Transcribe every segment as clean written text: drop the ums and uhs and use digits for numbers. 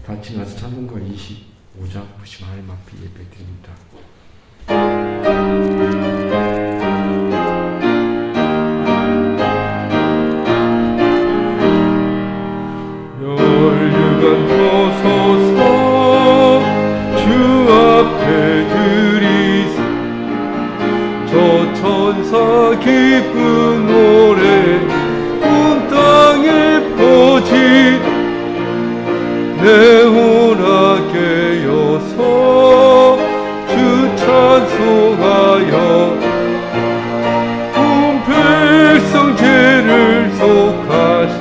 다 지나서 찬송가 25장 부심 하나님 앞에 예배드립니다. 열류간 터서서 주 앞에 드리세 저 천사 기쁜 노래 온 땅에 퍼지 내 혼아 깨어서 주 찬송하여 온 백성 죄를 속하시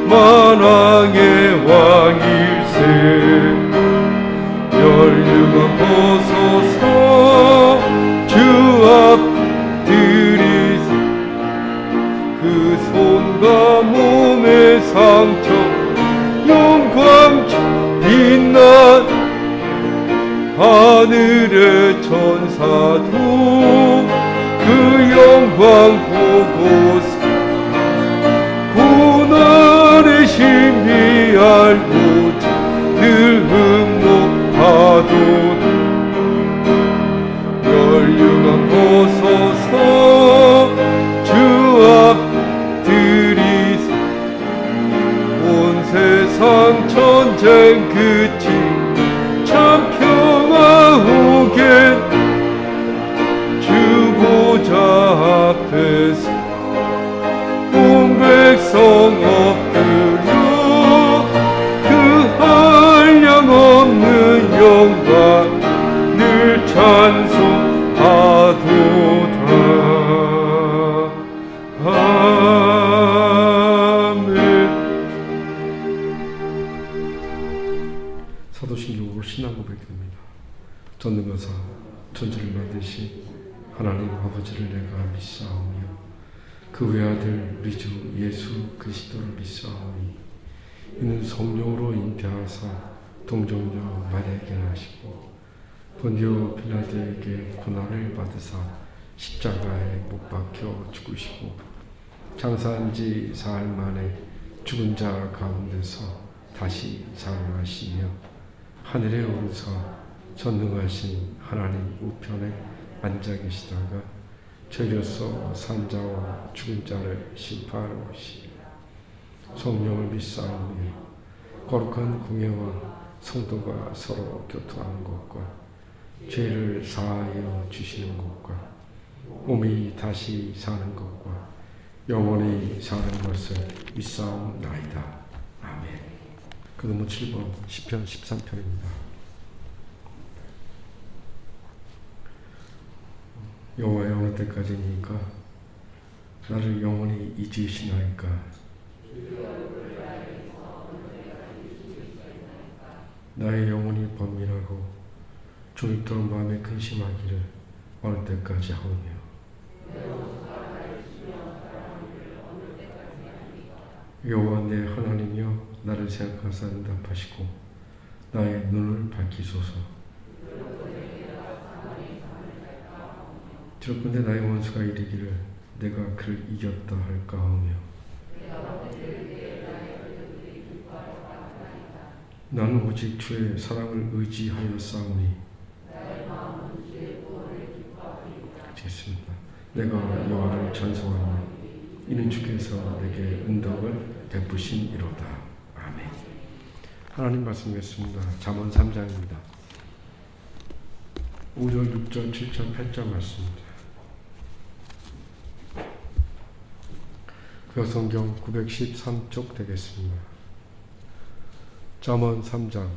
만왕의 왕일세 열류가 벗어서 주 앞 들이세 그 손과 몸의 상처 영광 빛난 하늘의 천사도 그 영광 보고서 고난의 신비 알고자 늘 흠모하도다 열류가 벗어서 주 앞 들이세 온 세상 전쟁 끝이 참 평화 오게 주 보좌 앞에서 온 백성 엎드려 그 한량없는 영광 늘 찬송하도다. 사도신경으로 신앙 고백입니다. 전능하사 천지를 만드신 하나님 아버지를 내가 믿사오며 그 외아들 우리 주 예수 그리스도를 믿사오니 이는 성령으로 잉태하사 동정녀 마리아에게 나시고 본디오 빌라도에게 고난을 받으사 십자가에 못 박혀 죽으시고 장사한 지 사흘 만에 죽은 자 가운데서 다시 살아나시며 하늘에 오르사 전능하신 하나님 우편에 앉아 계시다가 죄로서 산 자와 죽은 자를 심판하러 오시며 성령을 믿사오며 거룩한 공예와 성도가 서로 교통하는 것과 죄를 사하여 주시는 것과 몸이 다시 사는 것과 영원히 사는 것을 믿사옵나이다. 아멘. 그놈은 7번 시편 13편입니다. 여호와여 어느 때까지니까 나를 영원히 잊으시나이까 나의 영혼이 번민하고 종일토록 마음에 근심하기를 어느 때까지 하오며 여호와 내 하나님이여 나를 생각하사 응답하시고 나의 눈을 밝히소서. 들었건대 나의 원수가 이르기를 내가 그를 이겼다 할까 하며 나는 오직 주의 사랑을 의지하여 싸우니 알겠습니다. 내가 여호와를 찬송하니 이는 주께서 내게 은덕을 베푸심이로다. 아멘. 하나님 말씀 읽겠습니다. 잠언 3장입니다. 5절, 6절, 7절, 8절 말씀입니다. 구약성경 913쪽 되겠습니다. 잠언 3장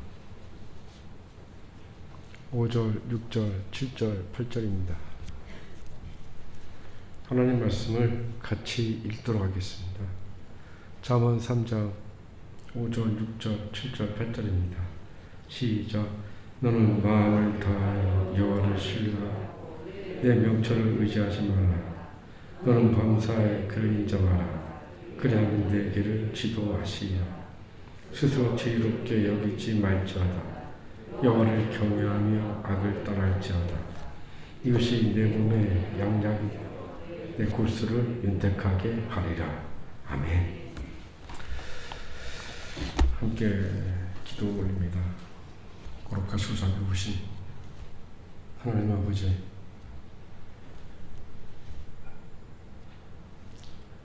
5절, 6절, 7절, 8절입니다. 하나님 말씀을 같이 읽도록 하겠습니다. 잠언 3장 5절, 6절, 7절, 8절입니다. 시작. 너는 마음을 다하여 여호와를 신뢰하고 내 명철을 의지하지 마라. 너는 범사에 그를 인정하라. 그리하면 내 길을 지도하시리라. 스스로 지혜롭게 여기지 말지어다. 여호와를 경외하며 악을 떠날지어다. 이것이 내 몸의 양약이요 내 골수를 윤택하게 하리라. 아멘. 함께 기도 올립니다. 거룩하시고 자비로우신 하나님 아버지,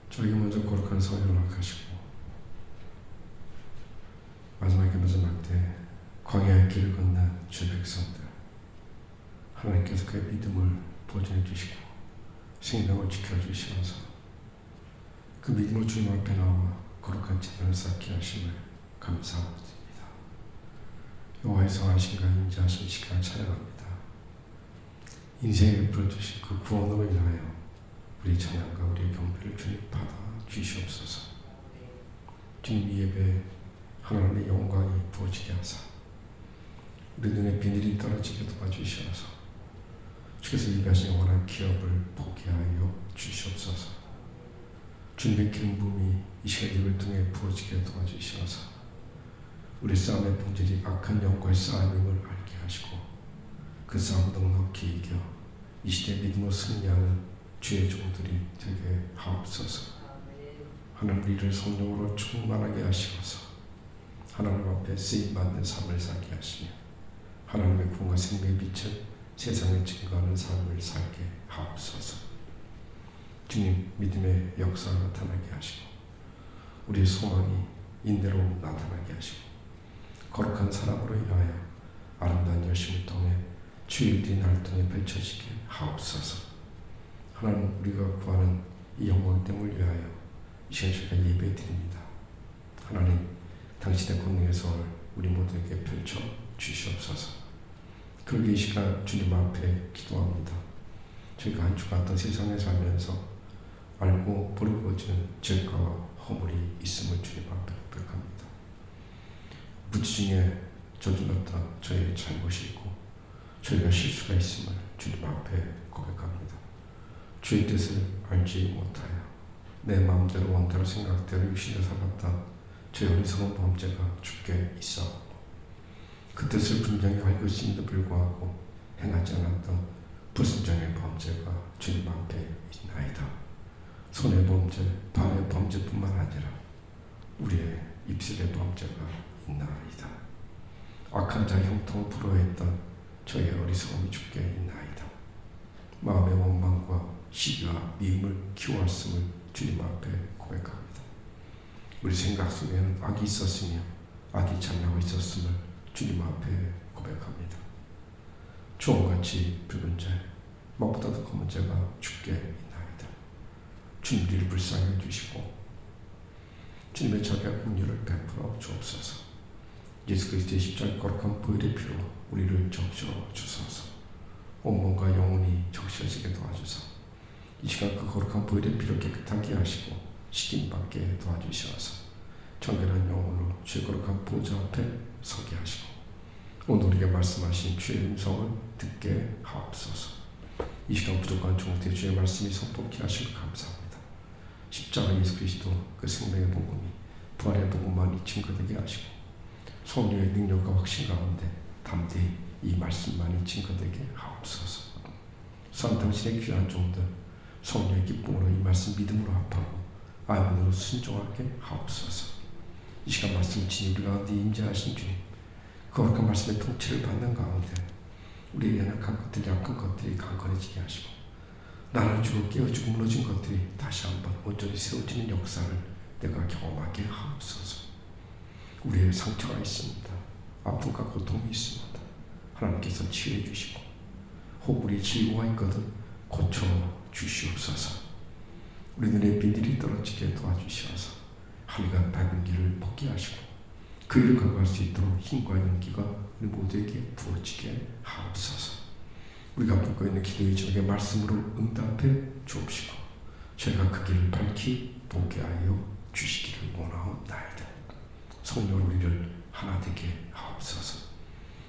저에게 먼저 거룩한 성령을 허락하시고 마지막에 마지막 때 광야의 길을 건넌 주의 백성들, 하나님께서 그의 믿음을 보존해 주시고 생명을 지켜주시면서 그 믿음으로 주님 앞에 나와 거룩한 제단을 쌓게 하심을 감사합니다. 여호와의 성하신가 인자하신 시간 찬양합니다. 인생에 베풀어주신 그 구원으로 인하여 우리 찬양과 우리의 경배를 주님 받아 주시옵소서. 주님 이 예배에 하나님의 영광이 부어지게 하사 우리 눈에 비늘이 떨어지게 도와주시어서 주께서 예배하신 영원한 기업을 보게 하여 주시옵소서. 주님의 기름 부음이 이 시간 예배를 통해 부어지게 도와주시어서 우리 싸움의 본질이 악한 영과의 싸움임을 알게 하시고 그 싸움을 넉넉히 이겨 이 시대의 믿음으로 승리하는 주의 종들이 되게 하옵소서. 하나님 우리를 성령으로 충만하게 하시어서 하나님 앞에 쓰임받는 삶을 살게 하시며 하나님의 구원과 생명의 빛을 세상에 증거하는 삶을 살게 하옵소서. 주님 믿음의 역사가 나타나게 하시고 우리의 소망이 인대로 나타나게 하시고 거룩한 사람으로 인하여 아름다운 열심을 통해 주의 일들이 날 통해 펼쳐지게 하옵소서. 하나님 우리가 구하는 이 영광 때문을 위하여 이 시간 저희가 예배 드립니다. 하나님 당신의 권능의 손을 우리 모두에게 펼쳐 주시옵소서. 그러기 이 시간 주님 앞에 기도합니다. 저희가 한 주간 어떤 세상에 살면서 알고 모르고 지은 죄가 허물이 있음을 주님 앞에 고백합니다. 무지중에 저질렀던 저희의 잘못이 있고 저희가 실수가 있음을 주님 앞에 고백합니다. 주의 뜻을 알지 못하여 내 마음대로 원대로 생각대로 육신을 살았던 저의 어리석은 범죄가 주께 있사오고 그 뜻을 분명히 알고 있음에도 불구하고 행하지 않았던 불순종의 범죄가 주님 앞에 있나이다. 손의 범죄, 발의 범죄뿐만 아니라 우리의 입술의 범죄가 있나이다. 악한 자의 형통을 불허했던 저의 어리석음이 주께 있나이다. 마음의 원망과 시기와 미움을 키워왔음을 주님 앞에 고백합니다. 우리 생각 속에는 악이 있었으며 악이 장나고 있었음을 주님 앞에 고백합니다. 주홍같이 붉은 죄, 먹보다도 검은 죄가 주께 있나이다. 주님 우리를 불쌍히 해주시고 주님의 자비와 긍휼을 베풀어 주옵소서. 예수 그리스도의 십자가 거룩한 보혈의 피로 우리를 적셔 주소서. 온몸과 영혼이 적셔지게 도와주소. 이 시간 그 거룩한 보혈의 피로 깨끗하게 하시고 시김받게 도와주시어서 정결한 영혼으로 주의 거룩한 보좌 앞에 서게 하시고 오늘 우리에게 말씀하신 주의 음성을 듣게 하옵소서. 이 시간 부족한 종들의 주의 말씀이 선포케 하시고 감사합니다. 십자가 예수 그리스도 그 생명의 복음이 부활의 복음만이 증거되게 하시고 성령의 능력과 확신 가운데 담대히 이 말씀만이 증거되게 하옵소서. 선 당신의 귀한 종들 성령의 기쁨으로 이 말씀 믿음으로 합하고 아멘으로 순종하게 하옵소서. 이 시간 말씀 진이 우리 가운데 임재하신 주님, 거룩한 말씀의 통치를 받는 가운데 우리의 연약한 것들, 약한 것들이 강건해지게 하시고 나눠주고 깨어주고 무너진 것들이 다시 한번 온전히 세워지는 역사를 내가 경험하게 하옵소서. 우리의 상처가 있습니다. 아픔과 고통이 있습니다. 하나님께서 치유해 주시고 혹 우리 질고가 있거든 고쳐 주시옵소서. 우리 눈에 비늘이 떨어지게 도와주시어서 하늘과 밝은 길을 벗게 하시고 그 일을 걸어갈 수 있도록 힘과 용기가 우리 모두에게 부어지게 하옵소서. 우리가 품고 있는 기도의 저에게 말씀으로 응답해 주옵시고 저희가 그 길을 밝히 보게 하여 주시기를 원하옵나이다. 성령 우리를 하나 되게 하옵소서.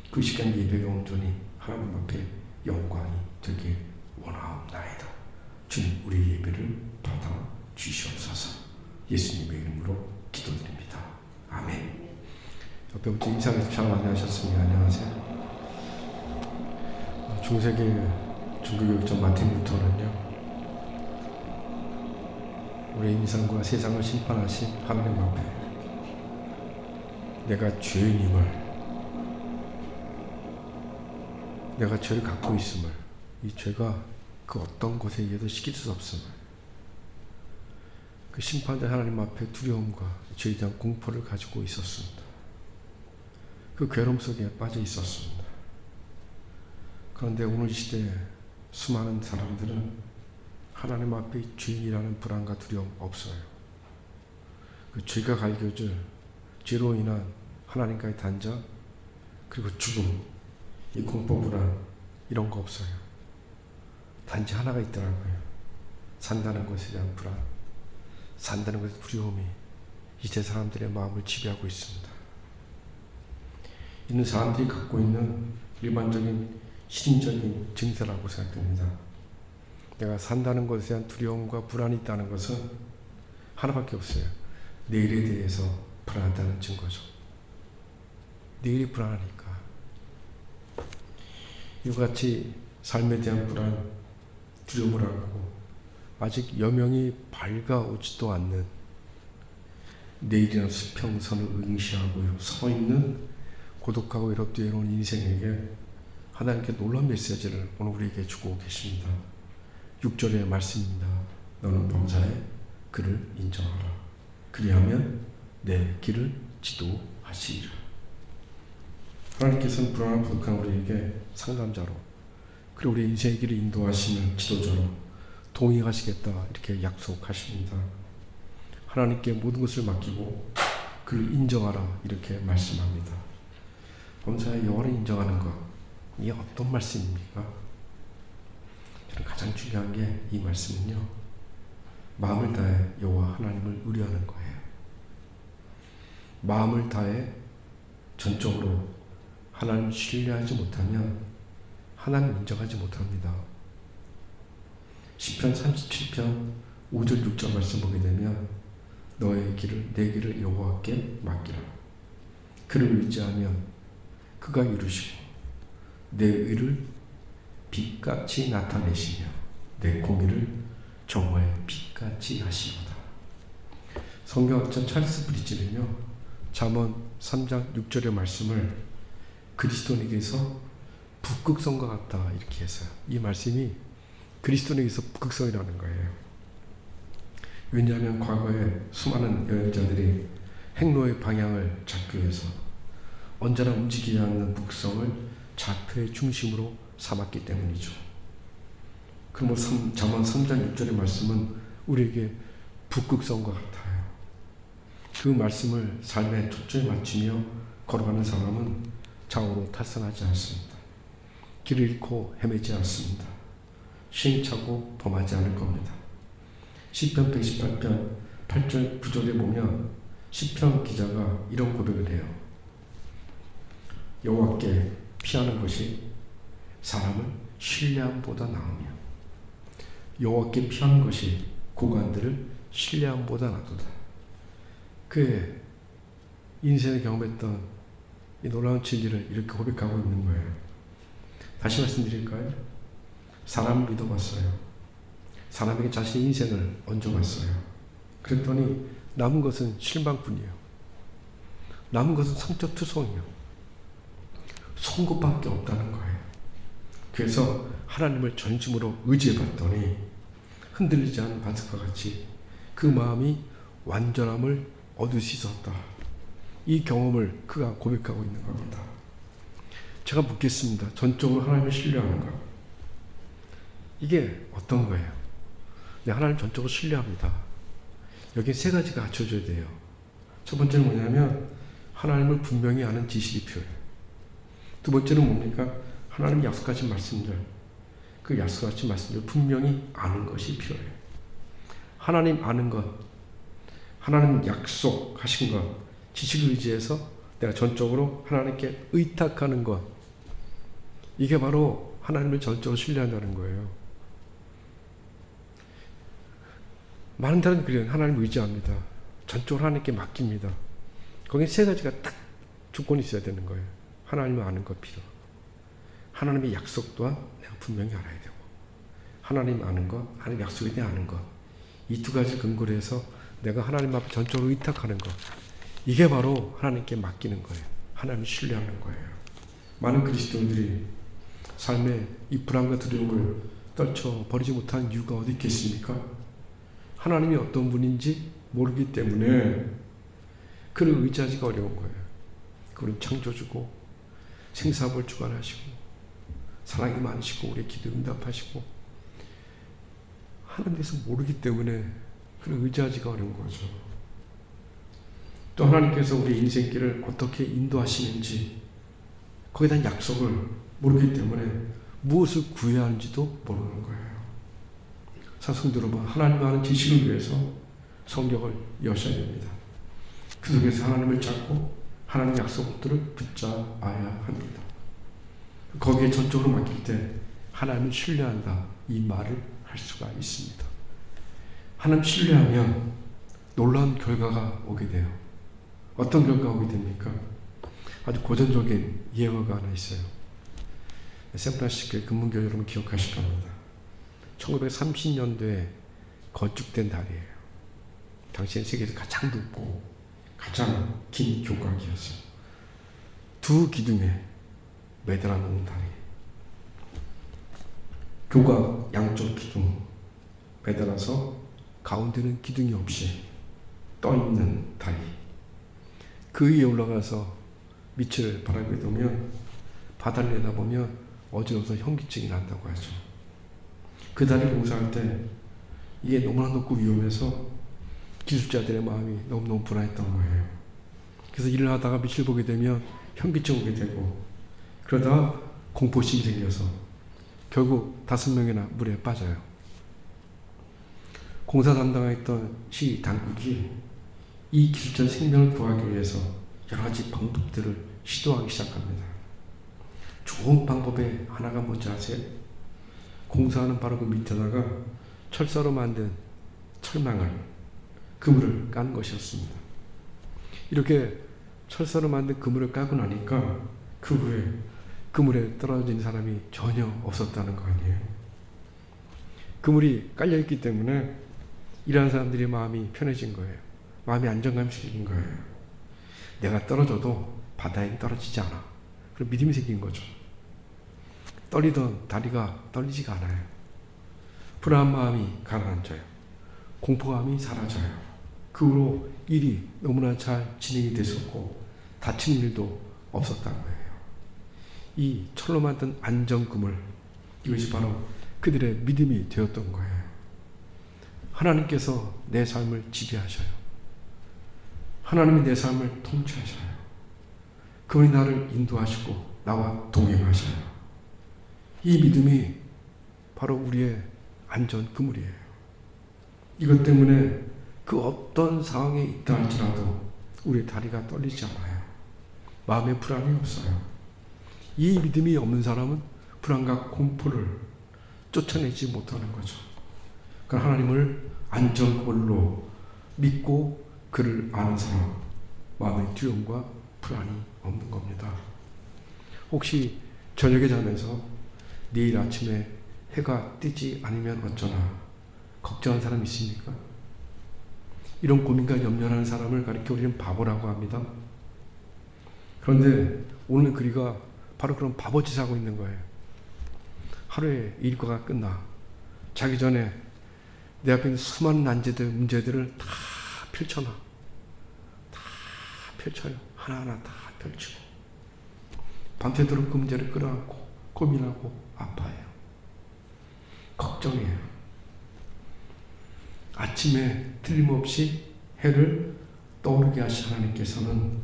그 시간 예배가 온전히 하나님 앞에 영광이 되게 원하옵나이다. 주님 우리 예배를 받아 주시옵소서. 예수님의 이름으로 기도드립니다. 아멘. 옆에 혹시 인사해서 잘 안녕하셨습니까? 안녕하세요. 중세기 종교교육자 마틴 루터는요, 우리 인생과 세상을 심판하신 하나님 앞에 내가 죄인임을 내가 죄를 갖고 있음을, 이 죄가 그 어떤 것에 의해도 시킬 수 없음을, 그 심판대 하나님 앞에 두려움과 죄에 대한 공포를 가지고 있었습니다. 그 괴로움 속에 빠져 있었습니다. 그런데 오늘 시대에 수많은 사람들은 하나님 앞에 죄인이라는 불안과 두려움 없어요. 그 죄가 갈겨질 죄로 인한 하나님과의 단절, 그리고 죽음, 이 공포 불안, 이런 거 없어요. 단지 하나가 있더라고요. 산다는 것에 대한 불안, 산다는 것의 두려움이 이제 사람들의 마음을 지배하고 있습니다. 이는 사람들이 갖고 있는 일반적인 신인적인 증세라고 생각됩니다. 내가 산다는 것에 대한 두려움과 불안이 있다는 것은 하나밖에 없어요. 내일에 대해서 불안하다는 증거죠. 내일이 불안하니까. 이와 같이 삶에 대한 불안, 두려움을 하고 아직 여명이 밝아오지도 않는 내일이라는 수평선을 응시하고 서 있는 고독하고 외롭고 외로운 인생에게 하나님께 놀라운 메시지를 오늘 우리에게 주고 계십니다. 6절의 말씀입니다. 너는 범사에 그를 인정하라. 그리하면 내 길을 지도하시리라. 하나님께서는 불안한 부족한 우리에게 상담자로, 그리고 우리 인생의 길을 인도하시는 지도자로 동행하시겠다, 이렇게 약속하십니다. 하나님께 모든 것을 맡기고 그를 인정하라, 이렇게 말씀합니다. 범사에 여호와를 인정하는 것, 이게 어떤 말씀입니까? 저는 가장 중요한 게 이 말씀은요, 마음을 다해 여호와 하나님을 의뢰하는 거예요. 마음을 다해 전적으로 하나님을 신뢰하지 못하면 하나님을 인정하지 못합니다. 시편 37편 5절 6절 말씀 보게 되면 너의 길을, 내 길을 여호와께 맡기라. 그를 의지하면 그가 이루시고 내 의를 빛같이 나타내시며 내 공의를 정오의 빛같이 하시오다. 성경학자 찰스 브리지는요, 잠언 3장 6절의 말씀을 그리스도인에게서 북극성과 같다, 이렇게 했어요. 이 말씀이 그리스도인에게서 북극성이라는 거예요. 왜냐하면 과거에 수많은 여행자들이 행로의 방향을 잡기 위해서 언제나 움직이지 않는 북극성을 좌표의 중심으로 삼았기 때문이죠. 그럼 잠언 3장 6절의 말씀은 우리에게 북극성과 같아요. 그 말씀을 삶에 초점에 맞추며 걸어가는 사람은 좌우로 탈선하지 않습니다. 길을 잃고 헤매지 않습니다. 시행착오 범하지 않을 겁니다. 시편 118편 8절 9절에 보면 시편 기자가 이런 고백을 해요. 여호와께 피하는 것이 사람을 신뢰함보다 나으며 여호와께 피하는 것이 고관들을 신뢰함보다 낫도다. 그의 인생에 경험했던 이 놀라운 진리를 이렇게 고백하고 있는 거예요. 다시 말씀드릴까요? 사람을 믿어봤어요. 사람에게 자신의 인생을 얹어봤어요. 그랬더니 남은 것은 실망뿐이에요. 남은 것은 상처투성이에요. 송곳밖에 없다는 거예요. 그래서 하나님을 전심으로 의지해봤더니 흔들리지 않은 바둑과 같이 그 마음이 완전함을 얻을 수 있었다. 이 경험을 그가 고백하고 있는 겁니다. 제가 묻겠습니다. 전적으로 하나님을 신뢰하는 것, 이게 어떤 거예요? 네, 하나님 전적으로 신뢰합니다. 여기 세 가지가 갖춰져야 돼요. 첫 번째는 뭐냐면 하나님을 분명히 아는 지식이 필요해요. 두 번째는 뭡니까? 하나님 약속하신 말씀들, 그 약속하신 말씀들 분명히 아는 것이 필요해요. 하나님 아는 것, 하나님 약속하신 것, 지식을 의지해서 내가 전적으로 하나님께 의탁하는 것, 이게 바로 하나님을 전적으로 신뢰한다는 거예요. 많은 사람들이 그래요. 하나님을 의지합니다. 전적으로 하나님께 맡깁니다. 거기에 세 가지가 딱 조건이 있어야 되는 거예요. 하나님을 아는 것 필요, 하나님의 약속 또한 내가 분명히 알아야 되고, 하나님 아는 것, 하나님 약속에 대해 아는 것, 이 두 가지를 근거로 해서 내가 하나님 앞에 전적으로 의탁하는 것, 이게 바로 하나님께 맡기는 거예요. 하나님을 신뢰하는 거예요. 많은 그리스도인들이 삶의 이 불안과 두려움을 떨쳐버리지 못한 이유가 어디 있겠습니까? 하나님이 어떤 분인지 모르기 때문에 그를 의지하기가 어려운 거예요. 그는 창조주고 생사를 주관하시고 사랑이 많으시고 우리의 기도 응답하시고 하나님에 대해서 모르기 때문에 그를 의지하기가 어려운 거죠. 또 하나님께서 우리 인생길을 어떻게 인도하시는지 거기에 대한 약속을 모르기 때문에 무엇을 구해야 하는지도 모르는 거예요. 성도 여러분, 하나님 아는 지식을 위해서 성경을 여셔야 됩니다. 그 속에서 하나님을 찾고 하나님 약속들을 붙잡아야 합니다. 거기에 전적으로 맡길 때 하나님을 신뢰한다 이 말을 할 수가 있습니다. 하나님 신뢰하면 놀라운 결과가 오게 돼요. 어떤 결과가 오게 됩니까? 아주 고전적인 예화가 하나 있어요. 샌프란시스코의 금문교회 여러분 기억하실 겁니다. 1930년도에 건축된 다리예요. 당시엔 세계에서 가장 높고 가장 긴 교각이었어요. 두 기둥에 매달아 놓은 다리. 교각 양쪽 기둥 매달아서 가운데는 기둥이 없이 떠 있는 다리. 그 위에 올라가서 밑을 바라보게 되면 바다를 내다보면 어지러워서 현기증이 난다고 하죠. 그 다리를 공사할 때 이게 너무나 높고 위험해서 기술자들의 마음이 너무너무 불안했던 거예요. 그래서 일을 하다가 밑을 보게 되면 현기증 오게 되고 그러다가 공포심이 생겨서 결국 5명이나 물에 빠져요. 공사 담당했던 시 당국이 이 기술자 생명을 구하기 위해서 여러 가지 방법들을 시도하기 시작합니다. 좋은 방법의 하나가 뭔지 아세요? 공사하는 바로 그 밑에다가 철사로 만든 철망을 그물을 깐 것이었습니다. 이렇게 철사로 만든 그물을 까고 나니까 그 후에 그물에 떨어진 사람이 전혀 없었다는 거 아니에요. 그물이 깔려있기 때문에 일하는 사람들의 마음이 편해진 거예요. 마음이 안정감이 생긴 거예요. 내가 떨어져도 바다에 떨어지지 않아. 그런 믿음이 생긴 거죠. 떨리던 다리가 떨리지가 않아요. 불안한 마음이 가라앉아요. 공포감이 사라져요. 그 후로 일이 너무나 잘 진행이 됐었고 다친 일도 없었다는 거예요. 이 철로 만든 안정그물, 이것이 바로 그들의 믿음이 되었던 거예요. 하나님께서 내 삶을 지배하셔요. 하나님이 내 삶을 통치하셔요. 그분이 나를 인도하시고 나와 동행하셔요. 이 믿음이 바로 우리의 안전 그물이에요. 이것 때문에 그 어떤 상황에 있다 할지라도 우리의 다리가 떨리지 않아요. 마음에 불안이 없어요. 이 믿음이 없는 사람은 불안과 공포를 쫓아내지 못하는 거죠. 그러니까 하나님을 안전그물로 믿고 그를 아는 사람, 마음의 두려움과 불안이 없는 겁니다. 혹시 저녁에 자면서 내일 아침에 해가 뜨지 않으면 어쩌나 걱정하는 사람 있습니까? 이런 고민과 염려하는 사람을 가리켜 우리는 바보라고 합니다. 그런데 오늘 그리가 바로 그런 바보짓을 하고 있는 거예요. 하루에 일과가 끝나 자기 전에 내 앞에 있는 수많은 난제들, 문제들을 다 펼쳐놔. 다 펼쳐요. 하나하나 다 펼치고 밤새도록 그 문제를 끌어안고 고민하고 아파해요. 걱정해요. 아침에 틀림없이 해를 떠오르게 하신 하나님께서는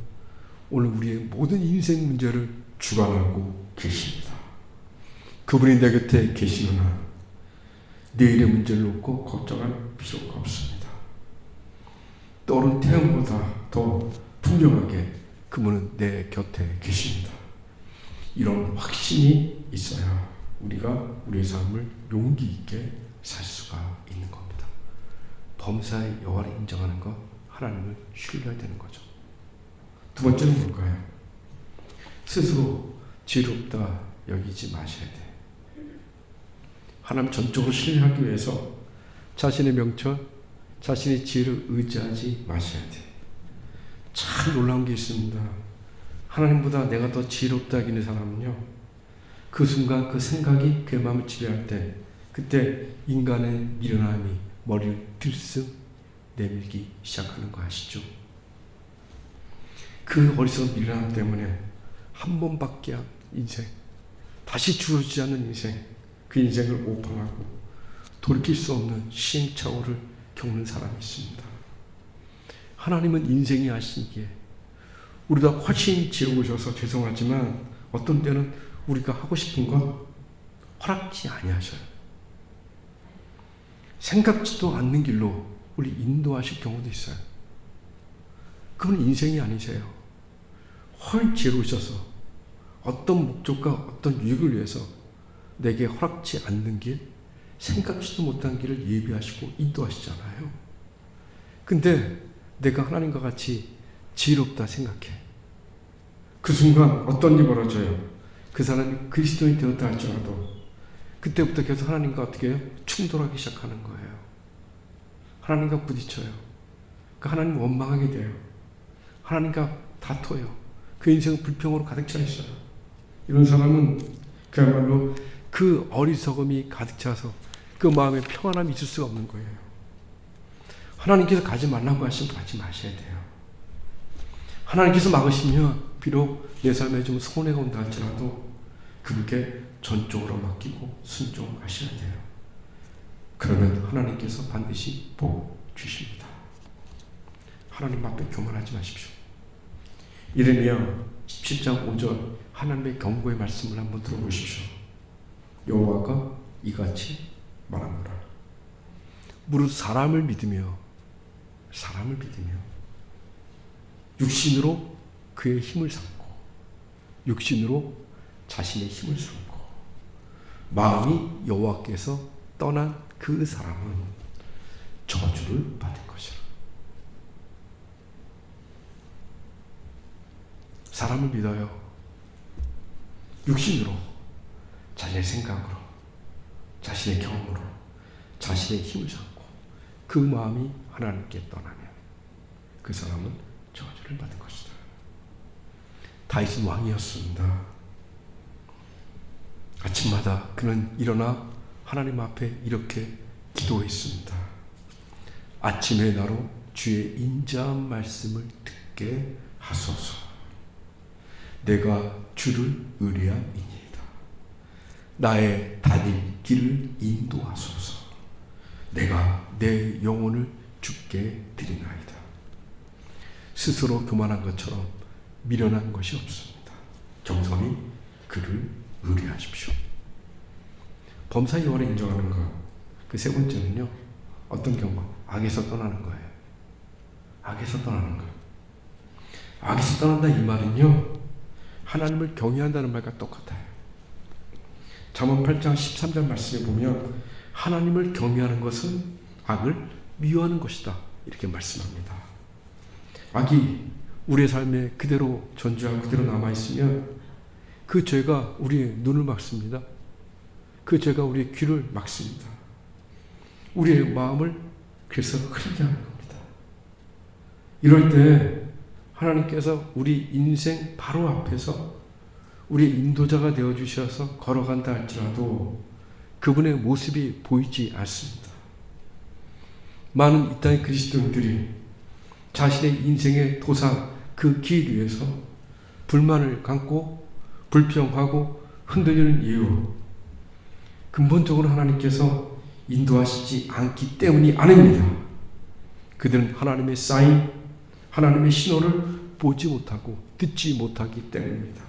오늘 우리의 모든 인생 문제를 주관하고 계십니다. 그분이 내 곁에 계시거나 내일의 문제를 놓고 걱정할 필요가 없습니다. 떠오른 태양보다 더 분명하게 그분은 내 곁에 계십니다. 이런 확신이 있어야 우리가 우리의 삶을 용기 있게 살 수가 있는 겁니다. 범사의 여호와를 인정하는 것, 하나님을 신뢰해야 되는 거죠. 두 번째는 뭘까요? 스스로 지혜롭다 여기지 마셔야 돼. 하나님 전적으로 신뢰하기 위해서 자신의 명철, 자신의 지혜를 의지하지 마셔야 돼. 참 놀라운 게 있습니다. 하나님보다 내가 더 지혜롭다 하기는 사람은요, 그 순간 그 생각이 그의 마음을 지배할 때 그때 인간의 미련함이 머리를 들썩 내밀기 시작하는 거 아시죠? 그 어리석은 미련함 때문에 한 번밖에 인생, 다시 주어지지 않는 인생, 그 인생을 오판하고 돌이킬 수 없는 시행착오를 겪는 사람이 있습니다. 하나님은 인생이 하시기에 우리보다 훨씬 지혜로우셔서 죄송하지만 어떤 때는 우리가 하고 싶은 건 허락지 아니하셔요. 생각지도 않는 길로 우리 인도하실 경우도 있어요. 그건 인생이 아니세요. 훨 지혜로우셔서 어떤 목적과 어떤 유익을 위해서 내게 허락지 않는 길, 생각지도 못한 길을 예비하시고 인도하시잖아요. 근데 내가 하나님과 같이 지혜롭다 생각해. 그 순간 어떤 일이 벌어져요? 그 사람이 그리스도인이 되었다 할지라도 그때부터 계속 하나님과 어떻게 해요? 충돌하기 시작하는 거예요. 하나님과 부딪혀요. 그 하나님 원망하게 돼요. 하나님과 다퉈요. 그 인생은 불평으로 가득 차 있어요. 이런 사람은 그야말로 그 어리석음이 가득 차서 그 마음에 평안함이 있을 수가 없는 거예요. 하나님께서 가지 말라고 하시면 가지 마셔야 돼요. 하나님께서 막으시면 비록 내 삶에 좀 손해가 온다 할지라도 그분께 전적으로 맡기고 순종하셔야 돼요. 그러면 하나님께서 반드시 복 주십니다. 하나님 앞에 교만하지 마십시오. 이레미야 17장 5절 하나님의 경고의 말씀을 한번 들어보십시오. 여호와가 이같이 말하노라. 무릇 사람을 믿으며 육신으로 그의 힘을 삼고 육신으로 자신의 힘을 삼고 마음이 여호와께서 떠난 그 사람은 저주를 받을 것이라. 사람을 믿어요. 육신으로, 자신의 생각으로, 자신의 경험으로, 자신의 힘을 삼고 그 마음이 하나님께 떠나면 그 사람은 저주를 받을 것이다. 다윗은 왕이었습니다. 아침마다 그는 일어나 하나님 앞에 이렇게 기도했습니다. 아침에 나로 주의 인자한 말씀을 듣게 하소서. 내가 주를 의뢰함이니이다. 나의 다닐 길을 인도하소서. 내가 내 영혼을 주께 드리나이다. 스스로 교만한 것처럼 미련한 것이 없습니다. 겸손히 그를 의뢰하십시오. 범사 여호와를 인정하는 것. 그 세 번째는요. 어떤 경우? 악에서 떠나는 거예요. 악에서 떠나는 것. 악에서 떠난다 이 말은요. 하나님을 경외한다는 말과 똑같아요. 잠언 8장 13절 말씀에 보면 하나님을 경외하는 것은 악을 미워하는 것이다. 이렇게 말씀합니다. 악이 우리의 삶에 그대로 존재하고 그대로 남아있으면 그 죄가 우리의 눈을 막습니다. 그 죄가 우리의 귀를 막습니다. 우리의 마음을 그래서 흐리게 하는 겁니다. 이럴 때 하나님께서 우리 인생 바로 앞에서 우리의 인도자가 되어주셔서 걸어간다 할지라도 그분의 모습이 보이지 않습니다. 많은 이 땅의 그리스도인들이 자신의 인생의 도상 그 길 위에서 불만을 감고 불평하고 흔들리는 이유, 근본적으로 하나님께서 인도하시지 않기 때문이 아닙니다. 그들은 하나님의 사인, 하나님의 신호를 보지 못하고 듣지 못하기 때문입니다.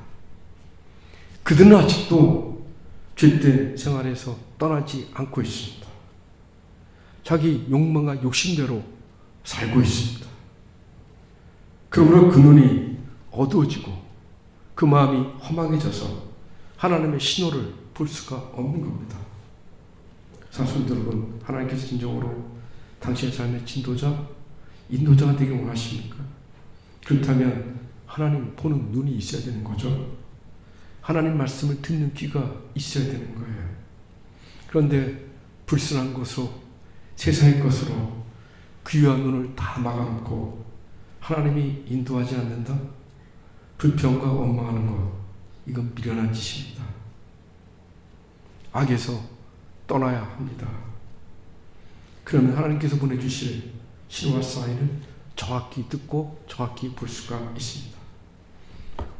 그들은 아직도 죄된 생활에서 떠나지 않고 있습니다. 자기 욕망과 욕심대로 살고 있습니다. 그러므로 그 눈이 어두워지고 그 마음이 험악해져서 하나님의 신호를 볼 수가 없는 겁니다. 사랑하는 여러분, 하나님께서 진정으로 당신의 삶의 진도자, 인도자가 되길 원하십니까? 그렇다면 하나님 보는 눈이 있어야 되는 거죠. 하나님 말씀을 듣는 귀가 있어야 되는 거예요. 그런데 불순한 것으로, 세상의 것으로 귀와 눈을 다 막아놓고 하나님이 인도하지 않는다? 불평과 원망하는 것, 이건 미련한 짓입니다. 악에서 떠나야 합니다. 그러면 하나님께서 보내주실 신호와 사인을 정확히 듣고 정확히 볼 수가 있습니다.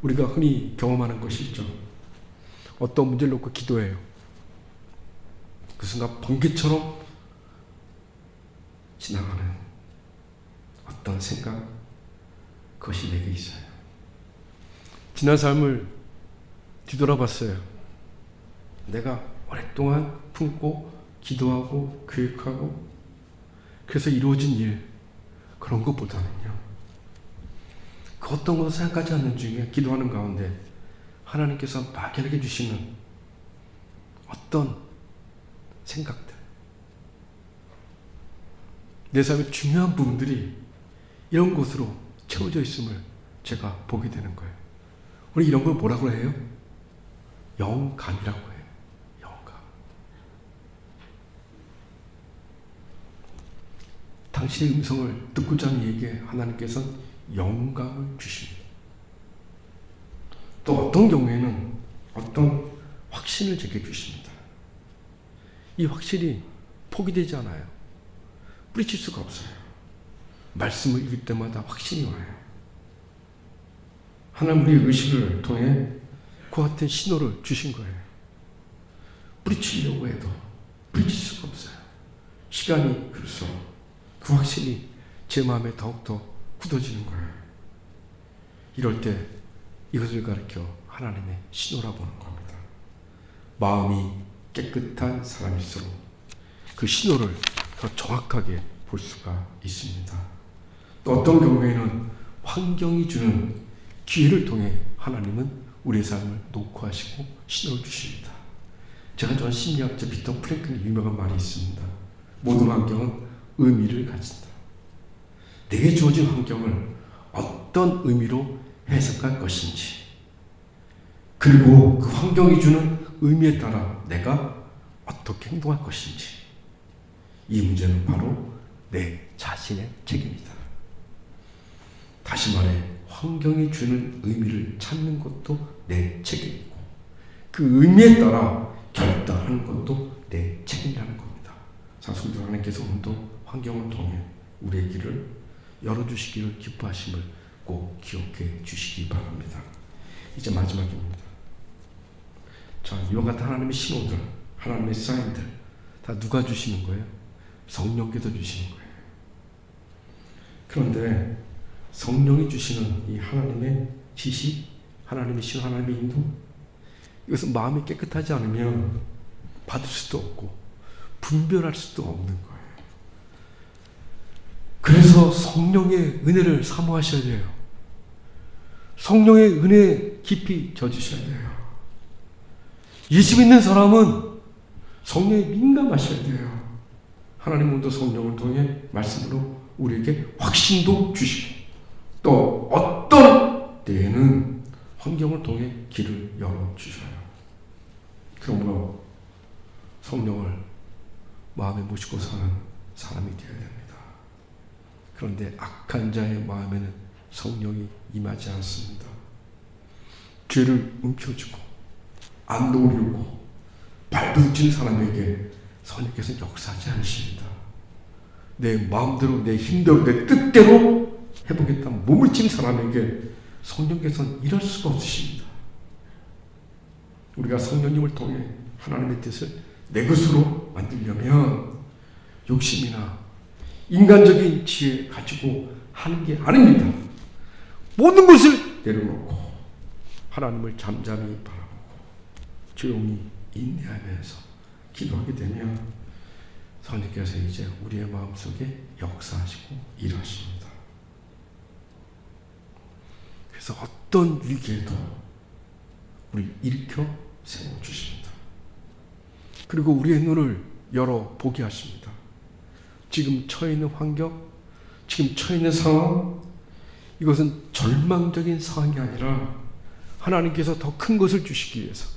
우리가 흔히 경험하는 것이 있죠. 어떤 문제를 놓고 기도해요. 그 순간 번개처럼 지나가는 어떤 생각, 그것이 내게 있어요. 지난 삶을 뒤돌아봤어요. 내가 오랫동안 품고 기도하고 교육하고 그래서 이루어진 일, 그런 것보다는요, 그 어떤 것도 생각하지 않는 중에 기도하는 가운데 하나님께서 막연하게 주시는 어떤 생각들, 내 삶의 중요한 부분들이 이런 것으로 채워져 있음을 제가 보게 되는 거예요. 우리 이런 걸 뭐라고 해요? 영감이라고 해요. 영감. 당신의 음성을 듣고자 하는 이에게 하나님께서는 영감을 주십니다. 또 어떤 경우에는 어떤 확신을 제게 주십니다. 이 확신이 포기되지 않아요. 뿌리칠 수가 없어요. 말씀을 읽을 때마다 확신이 와요. 하나님 우리의 의식을 통해 그 같은 신호를 주신 거예요. 뿌리치려고 해도 뿌리칠 수가 없어요. 시간이 흐를수록 그 확신이 제 마음에 더욱더 굳어지는 거예요. 이럴 때 이것을 가리켜 하나님의 신호라 보는 겁니다. 마음이 깨끗한 사람일수록 그 신호를 더 정확하게 볼 수가 있습니다. 또 어떤 경우에는 환경이 주는 기회를 통해 하나님은 우리의 삶을 녹화하시고 신호를 주십니다. 제가 좋아하는 심리학자 비터 프랭클의 유명한 말이 있습니다. 모든 환경은 의미를 가진다. 내게 주어진 환경을 어떤 의미로 해석할 것인지, 그리고 그 환경이 주는 의미에 따라 내가 어떻게 행동할 것인지, 이 문제는 바로 내 자신의 책임이다. 다시 말해 환경이 주는 의미를 찾는 것도 내 책임이고 그 의미에 따라 결단하는 것도 내 책임이라는 겁니다. 성도 하나님께서 오늘도 환경을 통해 우리의 길을 열어주시기를 기뻐하심을 꼭 기억해 주시기 바랍니다. 이제 마지막입니다. 자, 이와 같은 하나님의 신호들, 하나님의 사인들 다 누가 주시는 거예요? 성령께서 주시는 거예요. 그런데 성령이 주시는 이 하나님의 지시, 하나님의 신호, 하나님의 인도, 이것은 마음이 깨끗하지 않으면 받을 수도 없고 분별할 수도 없는 거예요. 그래서 성령의 은혜를 사모하셔야 돼요. 성령의 은혜에 깊이 젖으셔야 돼요. 예수 믿는 사람은 성령에 민감하셔야 돼요. 하나님도 성령을 통해 말씀으로 우리에게 확신도 주시고 또 어떤 때에는 환경을 통해 길을 열어주셔요. 그러므로 성령을 마음에 모시고 사는 사람이 되어야 됩니다. 그런데 악한 자의 마음에는 성령이 임하지 않습니다. 죄를 움켜쥐고 안 놓으려고 발부둥치는 사람에게 성령께서 역사하지 않으십니다. 내 마음대로, 내 힘대로, 내 뜻대로 해보겠다 몸을 찐 사람에게 성령께서는 이럴 수가 없으십니다. 우리가 성령님을 통해 하나님의 뜻을 내 것으로 만들려면 욕심이나 인간적인 지혜 가지고 하는 게 아닙니다. 모든 것을 내려놓고 하나님을 잠잠히 바라보고 조용히 인내하면서 기도하게 되면 성령께서 이제 우리의 마음속에 역사하시고 일하십니다. 그래서 어떤 위기에도 우리 일으켜 세워주십니다. 그리고 우리의 눈을 열어보게 하십니다. 지금 처해 있는 환경, 지금 처해 있는 상황, 이것은 절망적인 상황이 아니라 하나님께서 더 큰 것을 주시기 위해서,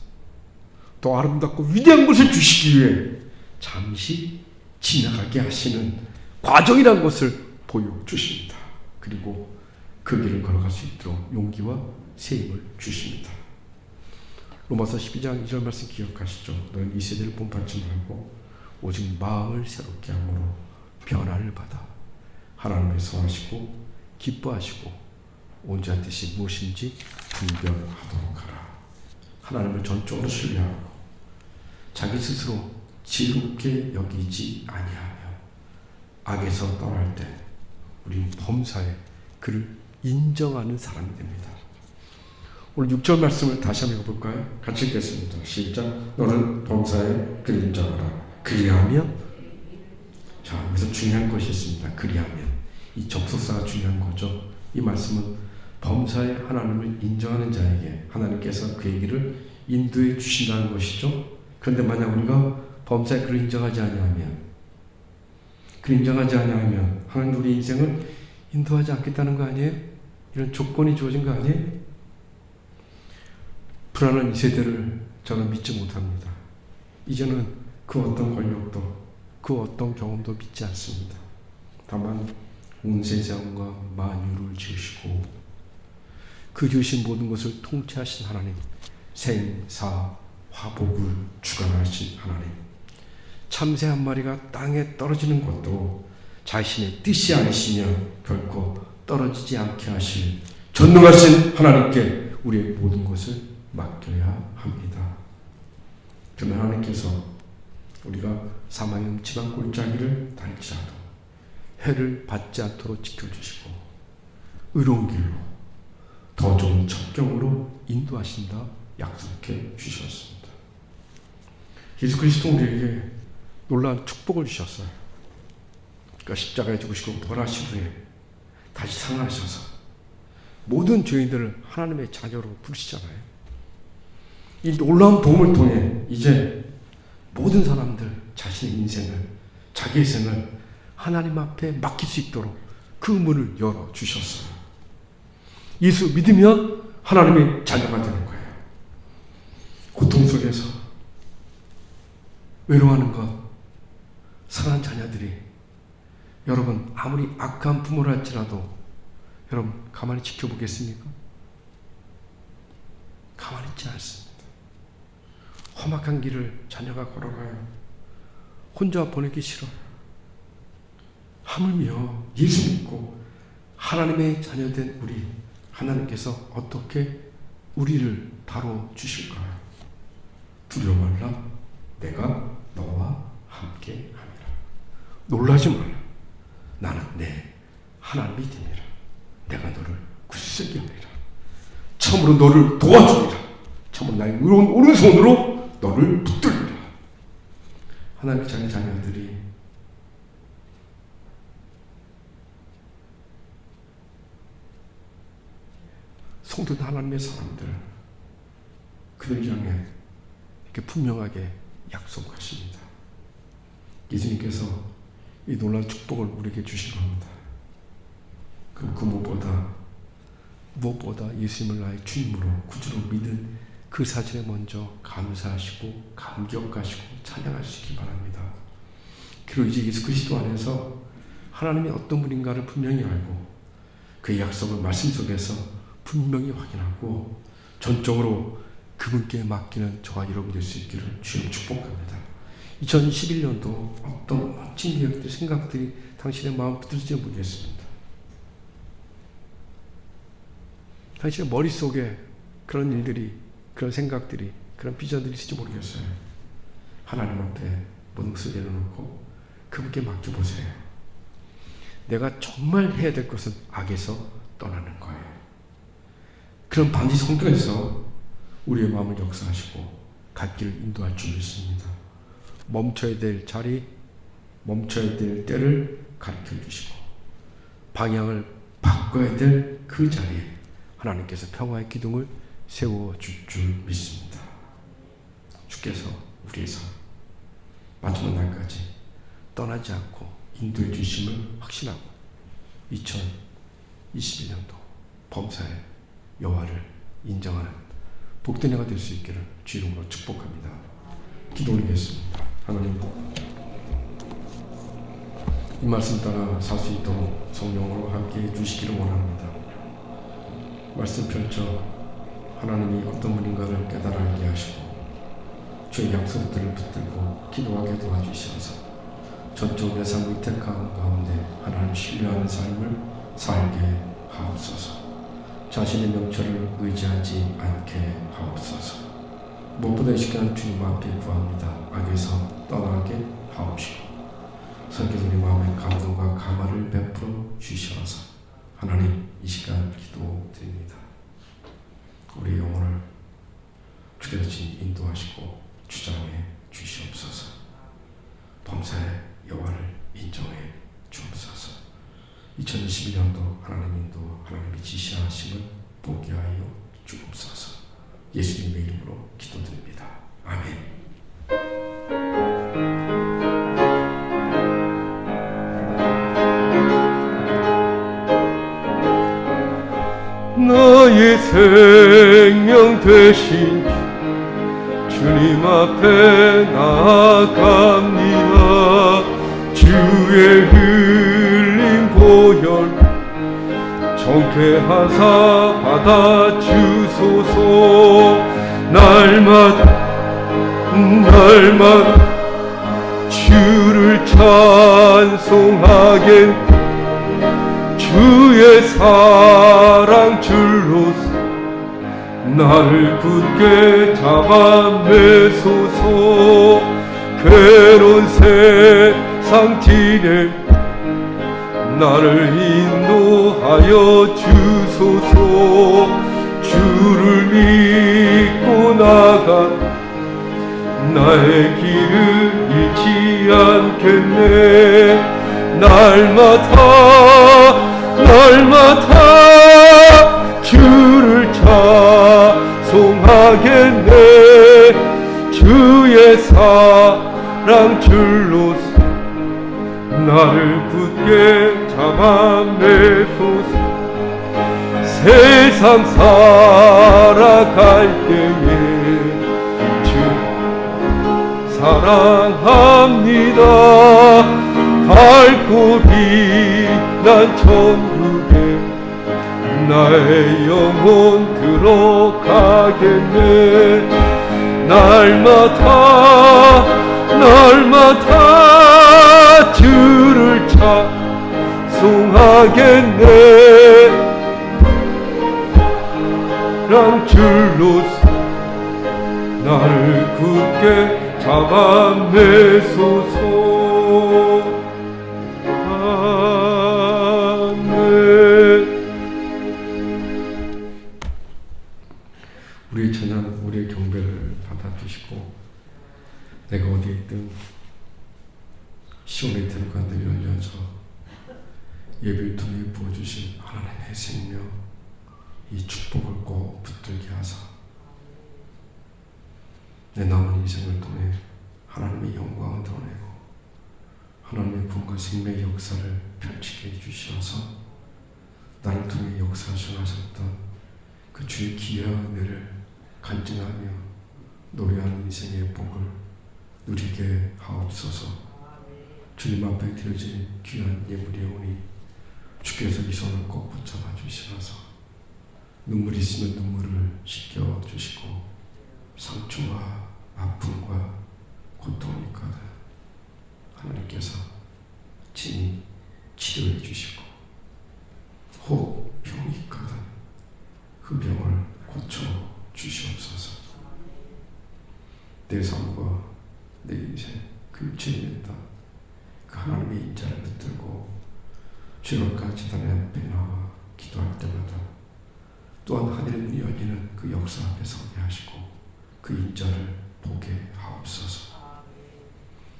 더 아름답고 위대한 것을 주시기 위해 잠시 지나가게 하시는 과정이라는 것을 보여주십니다. 그리고 그 길을 걸어갈 수 있도록 용기와 세임을 주십니다. 로마서 12장 2절 말씀 기억하시죠? 너는 이 세대를 본받지 말고 오직 마음을 새롭게 함으로 변화를 받아 하나님을 선하시고 기뻐하시고 온전한 뜻이 무엇인지 분별하도록 하라. 하나님을 전적으로 신뢰하고 자기 스스로 지롭게 여기지 아니하며 악에서 떠날 때 우리는 범사에 그를 인정하는 사람이 됩니다. 오늘 6절 말씀을 다시 한번 읽어볼까요? 같이 읽겠습니다. 시작. 너는 범사에 그를 인정하라. 그리하면, 자, 여기서 중요한 것이 있습니다. 그리하면. 이 접속사가 중요한 거죠. 이 말씀은 범사에 하나님을 인정하는 자에게 하나님께서 그에게를 인도해 주신다는 것이죠. 그런데 만약 우리가 범사에 그를 인정하지 아니하면, 그를 인정하지 아니하면 하나님 우리 인생을 인도하지 않겠다는 거 아니에요? 이런 조건이 주어진 거 아니에요? 불안한 이 세대를 저는 믿지 못합니다. 이제는 그 어떤 권력도 그 어떤 경험도 믿지 않습니다. 다만 온 세상과 만유를 지으시고 그 지으신 모든 것을 통치하신 하나님, 생사 화복을 주관하신 하나님, 참새 한 마리가 땅에 떨어지는 것도 자신의 뜻이 아니시며 결코 떨어지지 않게 하실 전능하신 하나님께 우리의 모든 것을 맡겨야 합니다. 그러면 하나님께서 우리가 사망의 음침한 골짜기를 달지라도 해를 받지 않도록 지켜주시고 의로운 길로 더 좋은 첩경으로 인도하신다 약속해 주셨습니다. 예수 그리스도 우리에게 놀라운 축복을 주셨어요. 그러니까 십자가에 죽으시고 부활하신 후에 다시 살아나셔서 모든 죄인들을 하나님의 자녀로 부르시잖아요. 이 놀라운 도움을 통해 이제 모든 사람들 자신의 인생을, 자기의 생을 하나님 앞에 맡길 수 있도록 그 문을 열어주셨어요. 예수 믿으면 하나님의 자녀가 되는 거예요. 고통 속에서 외로워하는 것, 사랑하는 자녀들이 여러분 아무리 악한 부모를 할지라도 여러분 가만히 지켜보겠습니까? 가만히 있지 않습니다. 험악한 길을 자녀가 걸어가요. 혼자 보내기 싫어요. 하물며 예수 믿고 하나님의 자녀된 우리, 하나님께서 어떻게 우리를 다뤄주실까요? 두려워 말라. 내가 너와 함께 하리라. 놀라지 말라. 나는 내 하나님이 되니라. 내가 너를 굳세게 하리라. 참으로 너를 도와주리라. 참으로 나의 의로운 오른손으로 너를 붙들리라. 하나님의 자녀들이 성도된 하나님의 사람들, 그들 향해 이렇게 분명하게 약속하십니다. 예수님께서 이 놀라운 축복을 우리에게 주신 겁니다. 그럼 그 무엇보다 예수님을 나의 주님으로 구주로 믿은 그 사실에 먼저 감사하시고 감격하시고 찬양하시기 바랍니다. 그리고 이제 예수 그리스도 안에서 하나님이 어떤 분인가를 분명히 알고 그 약속을 말씀 속에서 분명히 확인하고 전적으로 그분께 맡기는 저와 여러분 될 수 있기를 주님 축복합니다. 2021년도 어떤 멋진 계획들, 생각들이 당신의 마음 붙들지 모르겠습니다. 당신의 머릿속에 그런 일들이, 그런 생각들이, 그런 비전들이 있을지 모르겠어요. 하나님 앞에 모든 것을 내려놓고 그분께 맡겨보세요. 내가 정말 해야 될 것은 악에서 떠나는 거예요. 그럼 반드시 성경에서 우리의 마음을 역사하시고 갈 길을 인도할 줄 믿습니다. 멈춰야 될 자리, 멈춰야 될 때를 가르쳐 주시고 방향을 바꿔야 될 그 자리에 하나님께서 평화의 기둥을 세워줄 줄 믿습니다. 주께서 우리의 삶 마지막 날까지 떠나지 않고 인도해 주심을 확신하고 2021년도 범사의 여호와를 인정하는 복된 해가 될 수 있기를 주 이름으로 축복합니다. 기도 올리겠습니다. 하나님, 이 말씀 따라 살 수 있도록 성령으로 함께 해주시기를 원합니다. 말씀 펼쳐 하나님이 어떤 분인가를 깨달게 하시고 주의 약속들을 붙들고 기도하게 도와주시어서 저쪽 예상 위태한 가운데 하나님 신뢰하는 삶을 살게 하옵소서. 자신의 명철을 의지하지 않게 하옵소서. 무엇보다 이 시간 주님 앞에 구합니다. 악에서 떠나게 하옵시고 성경님 마음의 감동과 감화를 베풀어 주시어서 하나님 이 시간 기도드립니다. 우리 영혼을 주께서 인도하시고 주장해 주시옵소서. 범사의 여호와를 인정해 주옵소서. 2021년도 하나님 인도, 하나님이 지시하심을 보게 하여 주옵소서. 예수님의 이름으로 기도드립니다. 아멘. 나의 생명 되신 주님 앞에 나아갑니다. 주의 흘린 보혈 정케하사 받아주소서. 날마다 주를 찬송하게 주의 사랑 줄로서 나를 굳게 잡아매소서. 괴로운 세상 지내 나를 인도하여 주소서. 주를 믿고 나가 나의 길을 잃지 않겠네. 날마다 주를 찬송하겠네. 주의 사랑 줄로서 나를 굳게 잡아매소서. 세상 살아갈 때에 주 사랑합니다. 밝고 빛난 천국에 나의 영혼 들어가겠네. 날마다 주를 찬송하겠네. 란 줄로서 나를 굳게 잡아매소서. 우리의 찬양, 우리의 경배를 받아주시고 내가 어디에 있든 시온의 들과 늘 열려서 예배를 통해 부어주신 하나님의 생명, 이 축복을 꼭 붙들게 하사 내 남은 인생을 통해 하나님의 영광을 드러내고 하나님의 구원과 생명의 역사를 펼치게 해주셔서 나를 통해 역사하셨던 그 주의 기회와 은혜를 간증하며 노래하는 인생의 복을 누리게 하옵소서. 주님 앞에 드려진 귀한 예물이오니 주께서 이 손을 꼭 붙잡아 주시면서 눈물이 있으면 눈물을 씻겨 주시고 상처와 아픔과 고통이 있거든 하나님께서 친히 치료해 주시고 혹 병이 있거든 그 병을 고쳐 주시옵소서. 내 삶과 내 인생 그 육체에 맺다 그 하나님의 인자를 붙들고 주님과 지단의 앞에 나와 기도할 때마다 또한 하늘의 문이 열리는 그 역사 앞에 서게 하시고 그 인자를 보게 하옵소서.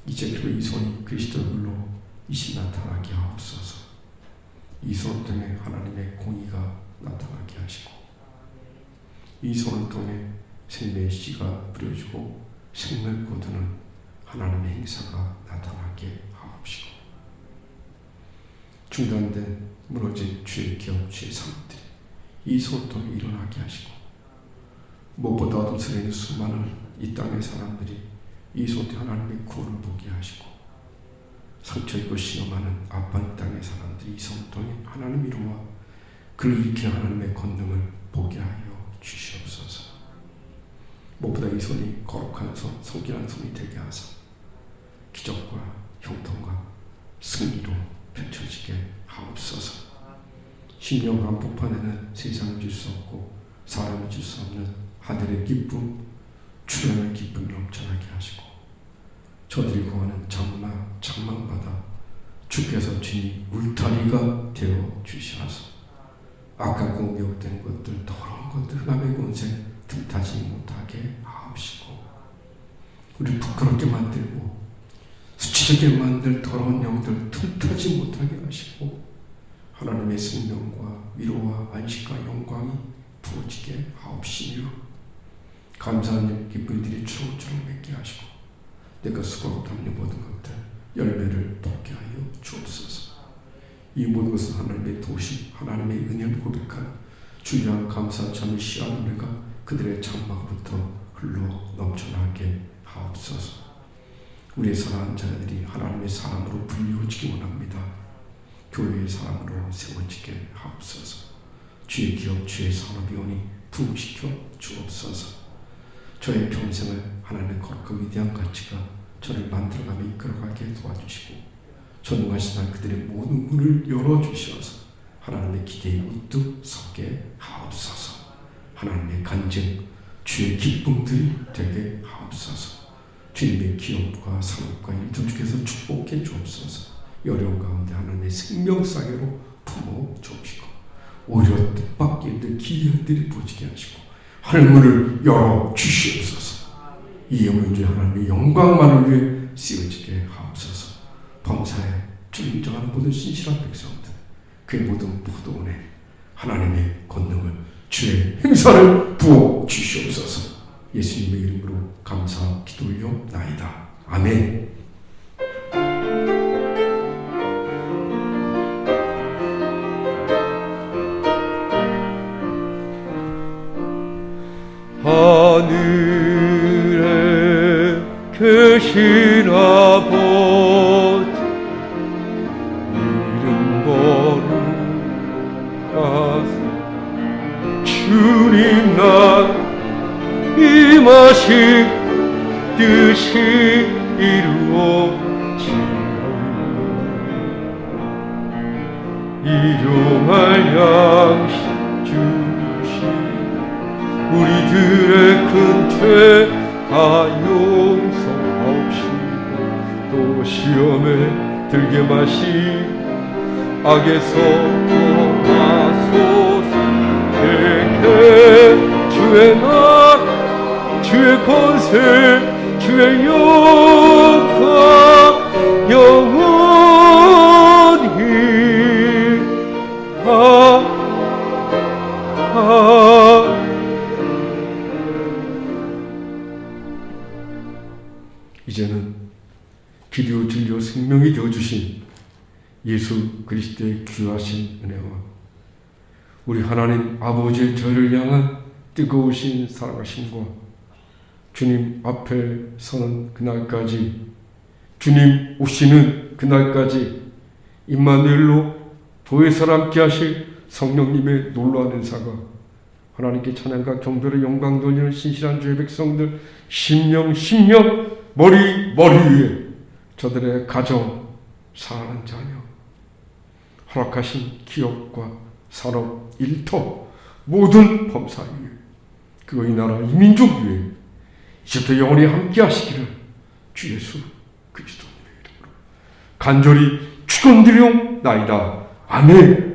이제 그리고 이 손이 그리스도 얼굴로 이시 나타나게 하옵소서. 이 손을 통해 하나님의 공의가 나타나게 하시고 이 손을 통해 생명의 씨가 뿌려지고 생명을 거두는 하나님의 행사가 나타나게 하옵시고 중단된 무너진 주의 기업 주의 삶들이 이 손을 통해 일어나게 하시고 무엇보다 어둠속에 있는 수많은 이 땅의 사람들이 이 손을 통해 하나님의 구원을 보게 하시고 상처 입고 신음하는 아픈 땅의 사람들이 이 손을 통해 하나님 이루와 그를 일으키는 하나님의 권능을 보게 하여 주시옵소서. 무엇보다 이 손이 거룩한 손, 성결한 손이 되게 하사 기적과 형통과 승리로 펼쳐지게 하옵소서. 심령 한복판에는 세상을 줄 수 없고 사람을 줄 수 없는 하늘의 기쁨, 출현의 기쁨을 넘쳐나게 하시고 저들이 구하는 장나 장망받아 주께서 진히 울타리가 되어 주시옵소서. 아깝고 미혹된 것들, 더러운 것들, 흑암의 권세 틈타지 못하게 하옵시고 우리 부끄럽게 만들고 수치스럽게 만들 더러운 영들 틈타지 못하게 하시고 하나님의 생명과 위로와 안식과 영광이 부어지게 하옵시며 감사하는 기쁨들이 주렁주렁 맺게 하시고 내가 수고하고 담는 모든 것들 열매를 맺게 하여 주옵소서. 이 모든 것은 하나님의 도심, 하나님의 은혜를 고백한 주여 감사 참의 씨앗 노래가 그들의 장막으로부터 흘러 넘쳐나게 하옵소서. 우리의 사랑하는 자녀들이 하나님의 사람으로 불리워지기 원합니다. 교회의 사람으로 세워지게 하옵소서. 주의 기업, 주의 산업이 오니 부흥시켜 주옵소서. 저의 평생을 하나님의 거룩한 위대한 가치가 저를 만들어가며 이끌어가게 도와주시고 전능하신 날 그들의 모든 문을 열어주셔서 하나님의 기대에 우뚝 서게 하옵소서. 하나님의 간증, 주의 기쁨들이 되게 하옵소서. 주님의 기업과 산업과 일터 주께서 축복해 주옵소서. 어려운 가운데 하나님의 생명사계로 품어 주옵시고 오히려 뜻밖의 일들 기이한 일이 보지게 하시고 하늘문을 열어 주시옵소서. 이 영혼주의 하나님의 영광만을 위해 쓰여지게 하옵소서. 범사에 주를 인정하는 모든 신실한 백성들 그의 모든 포도원에 하나님의 권능을 주의 행사를 부어 주시옵소서. 예수님의 이름으로 감사 기도 올려나이다. 아멘. 하늘에 계신 아버지 이름 거룩하사 주님 나 임하신 뜻이 이루어지나이다. 일용할 양식 주시 우리들의 큰 죄 다 용서하옵시고 또 시험에 들게 마시 악에서 구하소서. 대개 주의 나라 주의 권세 주의 영광 영원히 이제는 길이요 진리요 생명이 되어주신 예수 그리스도의 귀하신 은혜와 우리 하나님 아버지의 저를 향한 뜨거우신 사랑하심과 주님 앞에 서는 그날까지 주님 오시는 그날까지 임마누엘로 보혜사와 함께 하실 성령님의 놀라운 은사가 하나님께 찬양과 경배로 영광 돌리는 신실한 주의 백성들 심령 머리 위에 저들의 가정 사랑하는 자녀 허락하신 기업과 산업 일터 모든 범사 위에 그거 이 나라 이 민족 위에 이제부터 영원히 함께 하시기를 주 예수 그리스도님의 이름으로 간절히 축원드리옵나이다. 아멘.